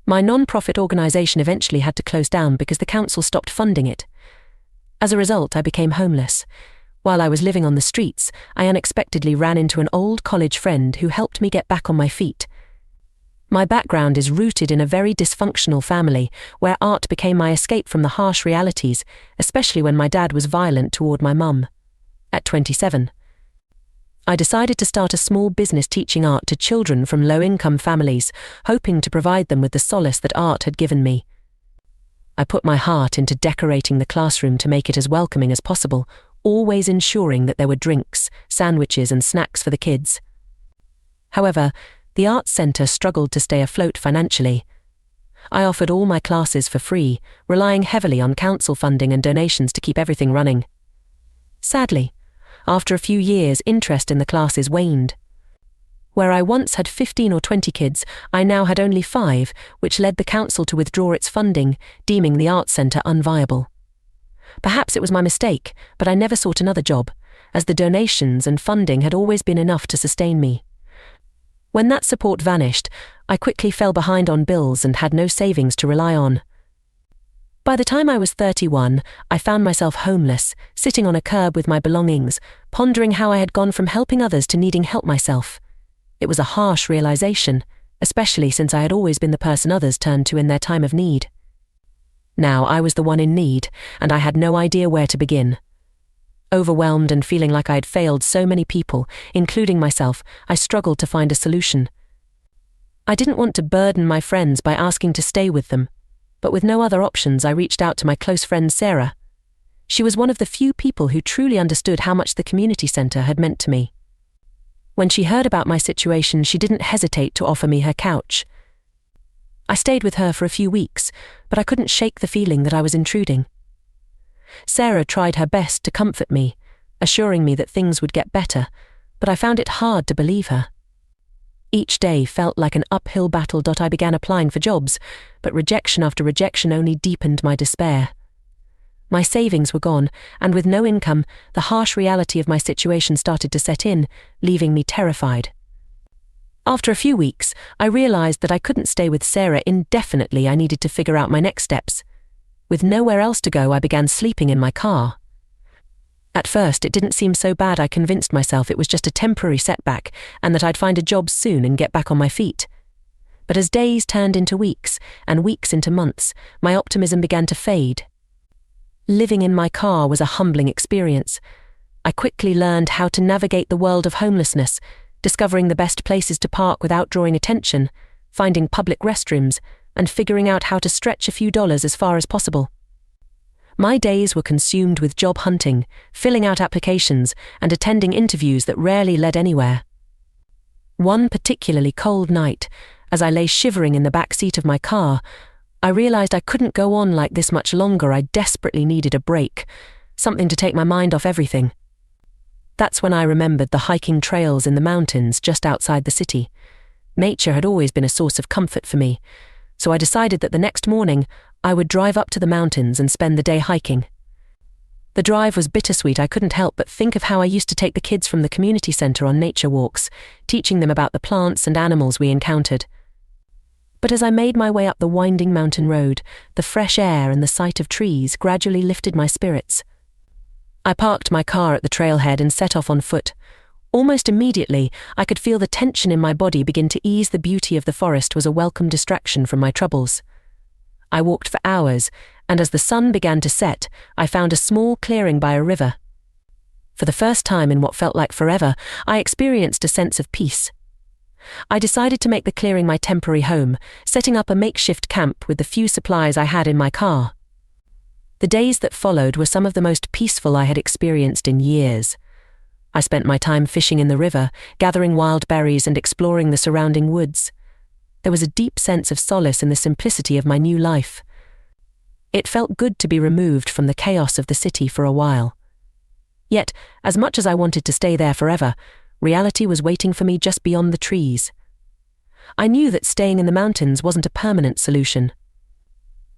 My non-profit organisation eventually had to close down because the council stopped funding it. As a result, I became homeless. While I was living on the streets, I unexpectedly ran into an old college friend who helped me get back on my feet. My background is rooted in a very dysfunctional family, where art became my escape from the harsh realities, especially when my dad was violent toward my mum. At 27, I decided to start a small business teaching art to children from low-income families, hoping to provide them with the solace that art had given me. I put my heart into decorating the classroom to make it as welcoming as possible, always ensuring that there were drinks, sandwiches and snacks for the kids. However, the arts centre struggled to stay afloat financially. I offered all my classes for free, relying heavily on council funding and donations to keep everything running. Sadly, after a few years, interest in the classes waned. Where I once had 15 or 20 kids, I now had only 5, which led the council to withdraw its funding, deeming the arts centre unviable. Perhaps it was my mistake, but I never sought another job, as the donations and funding had always been enough to sustain me. When that support vanished, I quickly fell behind on bills and had no savings to rely on. By the time I was 31, I found myself homeless, sitting on a curb with my belongings, pondering how I had gone from helping others to needing help myself. It was a harsh realization, especially since I had always been the person others turned to in their time of need. Now I was the one in need, and I had no idea where to begin. Overwhelmed and feeling like I had failed so many people, including myself, I struggled to find a solution. I didn't want to burden my friends by asking to stay with them, but with no other options, I reached out to my close friend Sarah. She was one of the few people who truly understood how much the community centre had meant to me. When she heard about my situation, she didn't hesitate to offer me her couch. I stayed with her for a few weeks, but I couldn't shake the feeling that I was intruding. Sarah tried her best to comfort me, assuring me that things would get better, but I found it hard to believe her. Each day felt like an uphill battle. I began applying for jobs, but rejection after rejection only deepened my despair. My savings were gone, and with no income, the harsh reality of my situation started to set in, leaving me terrified. After a few weeks, I realized that I couldn't stay with Sarah indefinitely. I needed to figure out my next steps. With nowhere else to go, I began sleeping in my car. At first, it didn't seem so bad. I convinced myself it was just a temporary setback and that I'd find a job soon and get back on my feet. But as days turned into weeks and weeks into months, my optimism began to fade. Living in my car was a humbling experience. I quickly learned how to navigate the world of homelessness, discovering the best places to park without drawing attention, finding public restrooms, and figuring out how to stretch a few dollars as far as possible. My days were consumed with job hunting, filling out applications, and attending interviews that rarely led anywhere. One particularly cold night, as I lay shivering in the back seat of my car, I realized I couldn't go on like this much longer. I desperately needed a break, something to take my mind off everything. That's when I remembered the hiking trails in the mountains just outside the city. Nature had always been a source of comfort for me, so I decided that the next morning I would drive up to the mountains and spend the day hiking. The drive was bittersweet. I couldn't help but think of how I used to take the kids from the community centre on nature walks, teaching them about the plants and animals we encountered. But as I made my way up the winding mountain road, the fresh air and the sight of trees gradually lifted my spirits. I parked my car at the trailhead and set off on foot. Almost immediately, I could feel the tension in my body begin to ease. The beauty of the forest was a welcome distraction from my troubles. I walked for hours, and as the sun began to set, I found a small clearing by a river. For the first time in what felt like forever, I experienced a sense of peace. I decided to make the clearing my temporary home, setting up a makeshift camp with the few supplies I had in my car. The days that followed were some of the most peaceful I had experienced in years. I spent my time fishing in the river, gathering wild berries and exploring the surrounding woods. There was a deep sense of solace in the simplicity of my new life. It felt good to be removed from the chaos of the city for a while. Yet, as much as I wanted to stay there forever, reality was waiting for me just beyond the trees. I knew that staying in the mountains wasn't a permanent solution.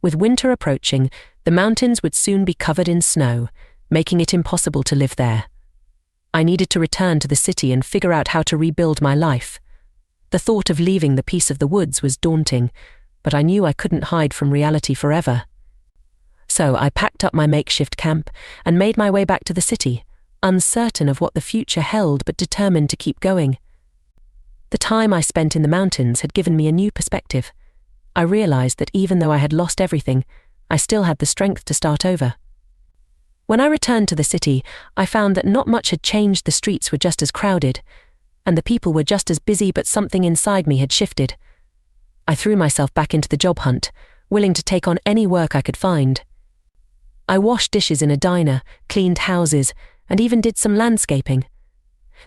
With winter approaching, the mountains would soon be covered in snow, making it impossible to live there. I needed to return to the city and figure out how to rebuild my life. The thought of leaving the peace of the woods was daunting, but I knew I couldn't hide from reality forever. So I packed up my makeshift camp and made my way back to the city, uncertain of what the future held but determined to keep going. The time I spent in the mountains had given me a new perspective. I realized that even though I had lost everything, I still had the strength to start over. When I returned to the city, I found that not much had changed. The streets were just as crowded, and the people were just as busy, but something inside me had shifted. I threw myself back into the job hunt, willing to take on any work I could find. I washed dishes in a diner, cleaned houses, and even did some landscaping.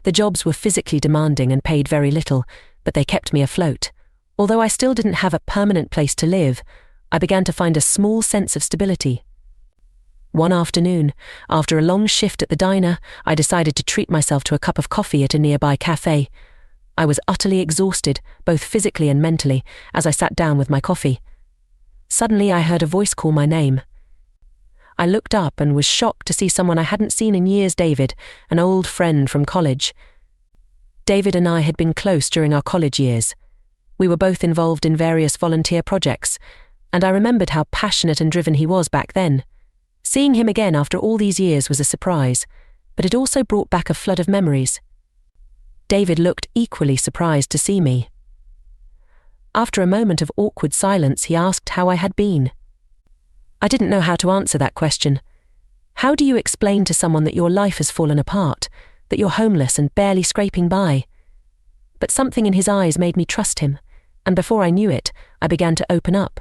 The jobs were physically demanding and paid very little, but they kept me afloat. Although I still didn't have a permanent place to live, I began to find a small sense of stability. One afternoon, after a long shift at the diner, I decided to treat myself to a cup of coffee at a nearby cafe. I was utterly exhausted, both physically and mentally, as I sat down with my coffee. Suddenly I heard a voice call my name. I looked up and was shocked to see someone I hadn't seen in years. David, an old friend from college. David and I had been close during our college years. We were both involved in various volunteer projects, and I remembered how passionate and driven he was back then. Seeing him again after all these years was a surprise, but it also brought back a flood of memories. David looked equally surprised to see me. After a moment of awkward silence, he asked how I had been. I didn't know how to answer that question. How do you explain to someone that your life has fallen apart, that you're homeless and barely scraping by? But something in his eyes made me trust him, and before I knew it, I began to open up.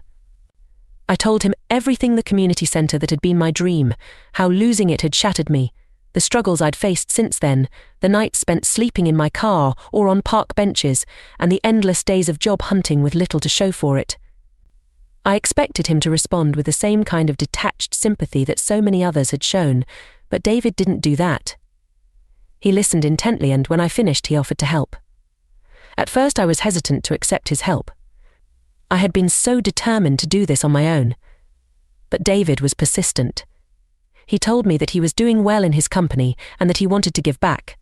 I told him everything: the community centre that had been my dream, how losing it had shattered me, the struggles I'd faced since then, the nights spent sleeping in my car or on park benches, and the endless days of job hunting with little to show for it. I expected him to respond with the same kind of detached sympathy that so many others had shown, but David didn't do that. He listened intently, and when I finished, he offered to help. At first I was hesitant to accept his help. I had been so determined to do this on my own. But David was persistent. He told me that he was doing well in his company and that he wanted to give back.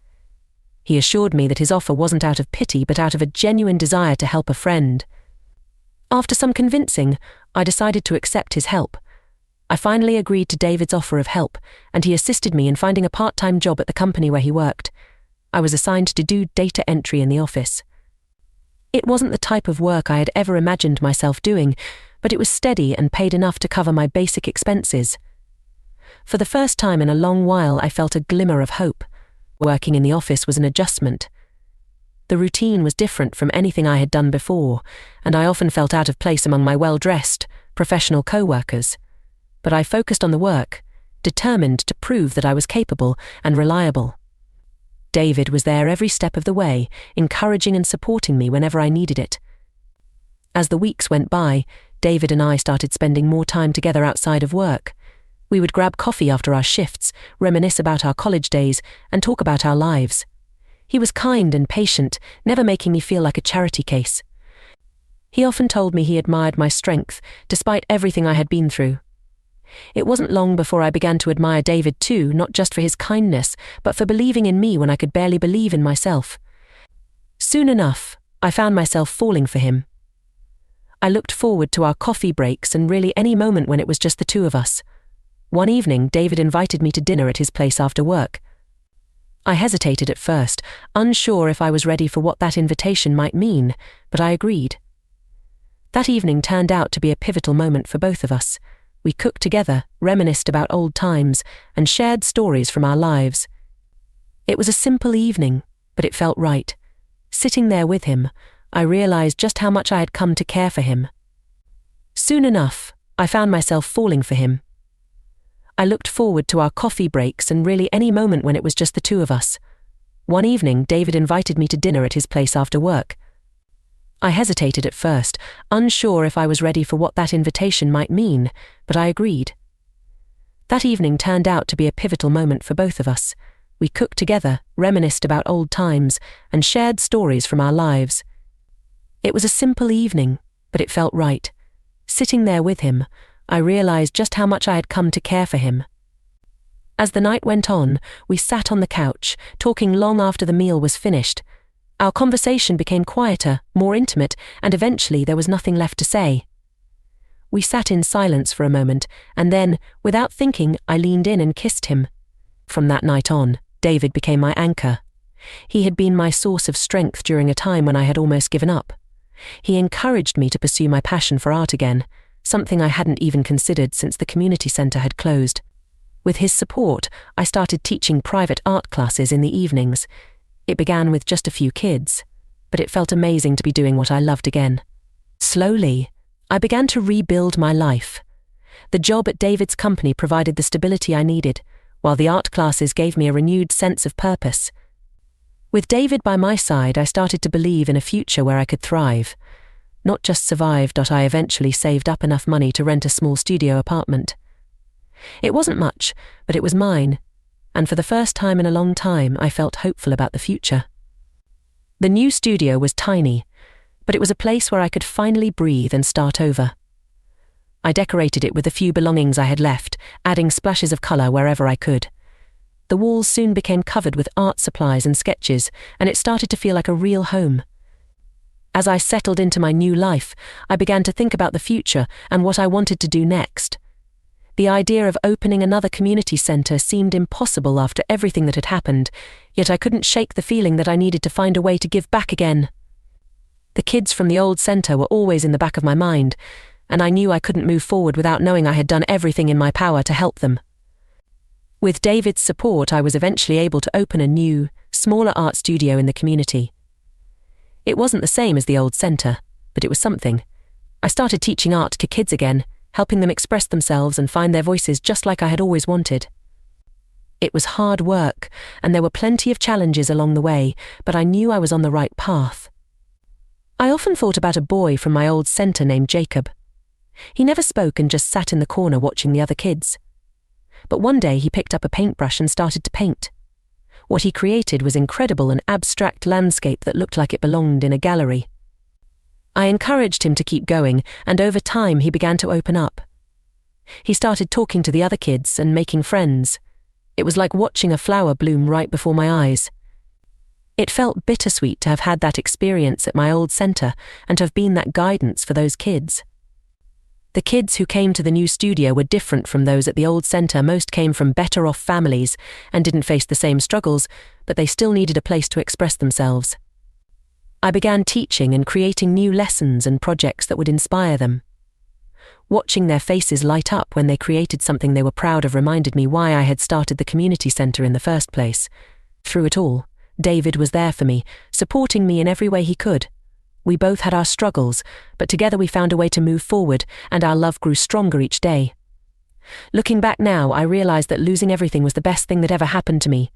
He assured me that his offer wasn't out of pity but out of a genuine desire to help a friend. After some convincing, I decided to accept his help. I finally agreed to David's offer of help, and he assisted me in finding a part-time job at the company where he worked. I was assigned to do data entry in the office. It wasn't the type of work I had ever imagined myself doing, but it was steady and paid enough to cover my basic expenses. For the first time in a long while, I felt a glimmer of hope. Working in the office was an adjustment. The routine was different from anything I had done before, and I often felt out of place among my well-dressed, professional co-workers. But I focused on the work, determined to prove that I was capable and reliable. David was there every step of the way, encouraging and supporting me whenever I needed it. As the weeks went by, David and I started spending more time together outside of work. We would grab coffee after our shifts, reminisce about our college days, and talk about our lives. He was kind and patient, never making me feel like a charity case. He often told me he admired my strength, despite everything I had been through. It wasn't long before I began to admire David too, not just for his kindness, but for believing in me when I could barely believe in myself. Soon enough, I found myself falling for him. I looked forward to our coffee breaks and really any moment when it was just the two of us. One evening, David invited me to dinner at his place after work. I hesitated at first, unsure if I was ready for what that invitation might mean, but I agreed. That evening turned out to be a pivotal moment for both of us. We cooked together, reminisced about old times, and shared stories from our lives. It was a simple evening, but it felt right. Sitting there with him, I realized just how much I had come to care for him. Soon enough, I found myself falling for him. I looked forward to our coffee breaks and really any moment when it was just the two of us. One evening, David invited me to dinner at his place after work. I hesitated at first, unsure if I was ready for what that invitation might mean, but I agreed. That evening turned out to be a pivotal moment for both of us. We cooked together, reminisced about old times, and shared stories from our lives. It was a simple evening, but it felt right. Sitting there with him, I realized just how much I had come to care for him. As the night went on, we sat on the couch, talking long after the meal was finished. Our conversation became quieter, more intimate, and eventually there was nothing left to say. We sat in silence for a moment, and then, without thinking, I leaned in and kissed him. From that night on, David became my anchor. He had been my source of strength during a time when I had almost given up. He encouraged me to pursue my passion for art again, something I hadn't even considered since the community centre had closed. With his support, I started teaching private art classes in the evenings. It began with just a few kids, but it felt amazing to be doing what I loved again. Slowly, I began to rebuild my life. The job at David's company provided the stability I needed, while the art classes gave me a renewed sense of purpose. With David by my side, I started to believe in a future where I could thrive. Not just survive. I eventually saved up enough money to rent a small studio apartment. It wasn't much, but it was mine, and for the first time in a long time, I felt hopeful about the future. The new studio was tiny, but it was a place where I could finally breathe and start over. I decorated it with the few belongings I had left, adding splashes of colour wherever I could. The walls soon became covered with art supplies and sketches, and it started to feel like a real home. As I settled into my new life, I began to think about the future and what I wanted to do next. The idea of opening another community centre seemed impossible after everything that had happened, yet I couldn't shake the feeling that I needed to find a way to give back again. The kids from the old centre were always in the back of my mind, and I knew I couldn't move forward without knowing I had done everything in my power to help them. With David's support, I was eventually able to open a new, smaller art studio in the community. It wasn't the same as the old centre, but it was something. I started teaching art to kids again, helping them express themselves and find their voices just like I had always wanted. It was hard work, and there were plenty of challenges along the way, but I knew I was on the right path. I often thought about a boy from my old centre named Jacob. He never spoke and just sat in the corner watching the other kids. But one day he picked up a paintbrush and started to paint. What he created was incredible, an abstract landscape that looked like it belonged in a gallery. I encouraged him to keep going, and over time he began to open up. He started talking to the other kids and making friends. It was like watching a flower bloom right before my eyes. It felt bittersweet to have had that experience at my old centre and to have been that guidance for those kids. The kids who came to the new studio were different from those at the old centre. Most came from better-off families and didn't face the same struggles, but they still needed a place to express themselves. I began teaching and creating new lessons and projects that would inspire them. Watching their faces light up when they created something they were proud of reminded me why I had started the community centre in the first place. Through it all, David was there for me, supporting me in every way he could. We both had our struggles, but together we found a way to move forward, and our love grew stronger each day. Looking back now, I realized that losing everything was the best thing that ever happened to me.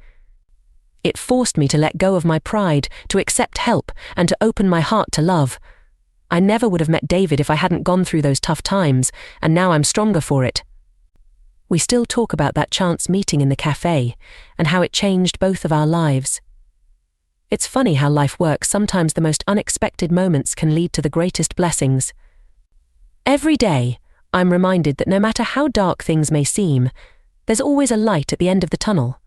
It forced me to let go of my pride, to accept help, and to open my heart to love. I never would have met David if I hadn't gone through those tough times, and now I'm stronger for it. We still talk about that chance meeting in the cafe, and how it changed both of our lives. It's funny how life works. Sometimes the most unexpected moments can lead to the greatest blessings. Every day, I'm reminded that no matter how dark things may seem, there's always a light at the end of the tunnel.